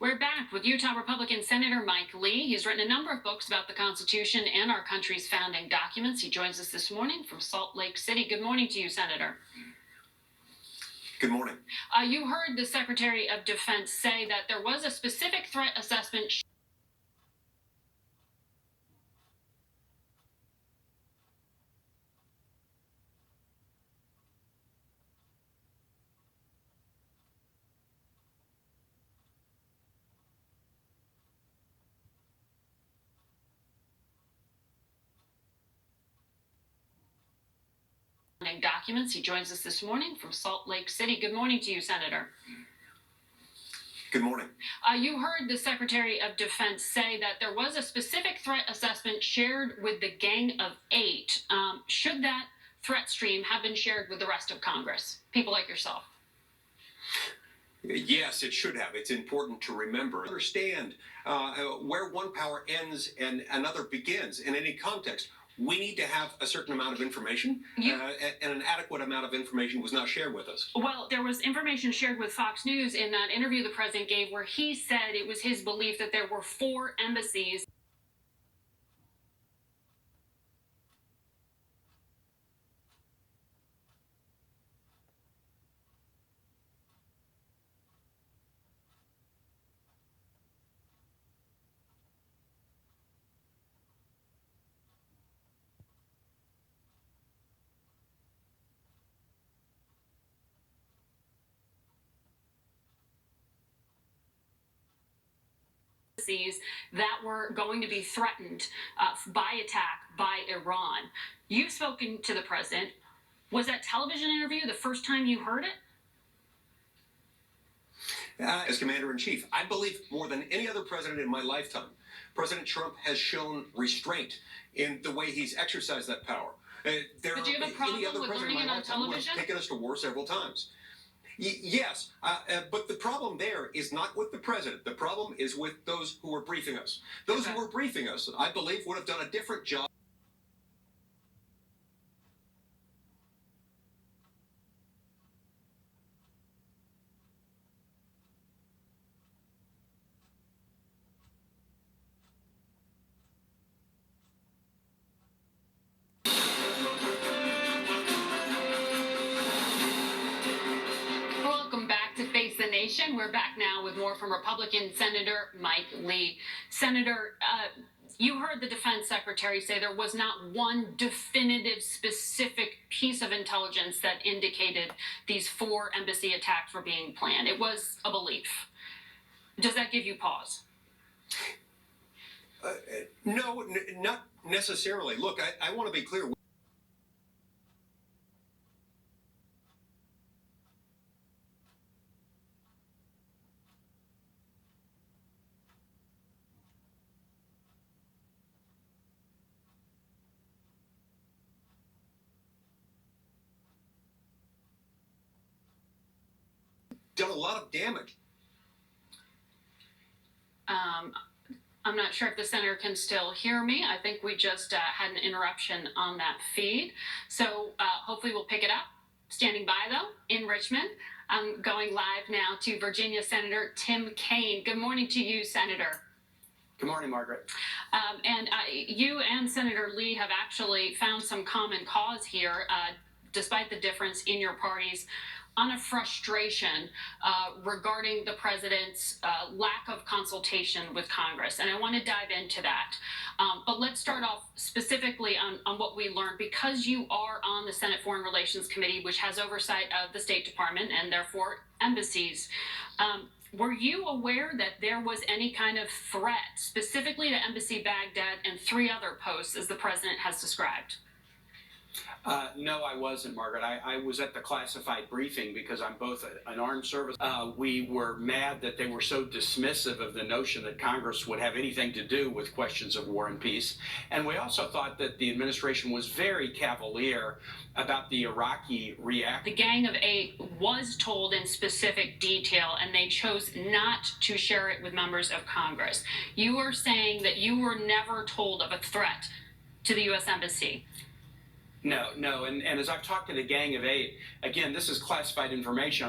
We're back with Utah Republican Senator Mike Lee. He's written a number of books about the Constitution and our country's founding documents. He joins us this morning from Salt Lake City. Good morning to you, Senator. Good morning. You heard the Secretary of Defense say that there was a specific threat assessment documents. He joins us this morning from Salt Lake City. Good morning to you, Senator. Good morning. You heard the Secretary of Defense say that there was a specific threat assessment shared with the Gang of Eight. Should that threat stream have been shared with the rest of Congress, people like yourself? Yes, it should have. It's important to remember, understand where one power ends and another begins in any context. We need to have a certain amount of information, and an adequate amount of information was not shared with us. Well, there was information shared with Fox News in that interview the president gave where he said it was his belief that there were 4 embassies that were going to be threatened by attack by Iran. You've spoken to the president. Was that television interview the first time you heard it? As Commander-in-Chief, I believe more than any other president in my lifetime, President Trump has shown restraint in the way he's exercised that power. Did you have a problem with learning it on television? Taken us to war several times. Yes, but the problem there is not with the president. The problem is with those who were briefing us. Those who were briefing us, I believe, would have done a different job. We're back now with more from Republican Senator Mike Lee. Senator, you heard the defense secretary say there was not one definitive, specific piece of intelligence that indicated these 4 embassy attacks were being planned. It was a belief. Does that give you pause? No, not necessarily. Look, I want to be clear. Done a lot of damage. I'm not sure if the senator can still hear me. I think we just had an interruption on that feed. So hopefully we'll pick it up. Standing by, though, in Richmond. I'm going live now to Virginia Senator Tim Kaine. Good morning to you, Senator. Good morning, Margaret. You and Senator Lee have actually found some common cause here, despite the difference in your parties, on a frustration regarding the president's lack of consultation with Congress. And I want to dive into that. But let's start off specifically on what we learned. Because you are on the Senate Foreign Relations Committee, which has oversight of the State Department and therefore embassies, were you aware that there was any kind of threat specifically to Embassy Baghdad and 3 other posts, as the president has described? No, I wasn't, Margaret. I was at the classified briefing because I'm both an armed service. We were mad that they were so dismissive of the notion that Congress would have anything to do with questions of war and peace. And we also thought that the administration was very cavalier about the Iraqi reaction. The Gang of Eight was told in specific detail, and they chose not to share it with members of Congress. You are saying that you were never told of a threat to the U.S. Embassy. No. And as I've talked to the Gang of Eight, again, this is classified information.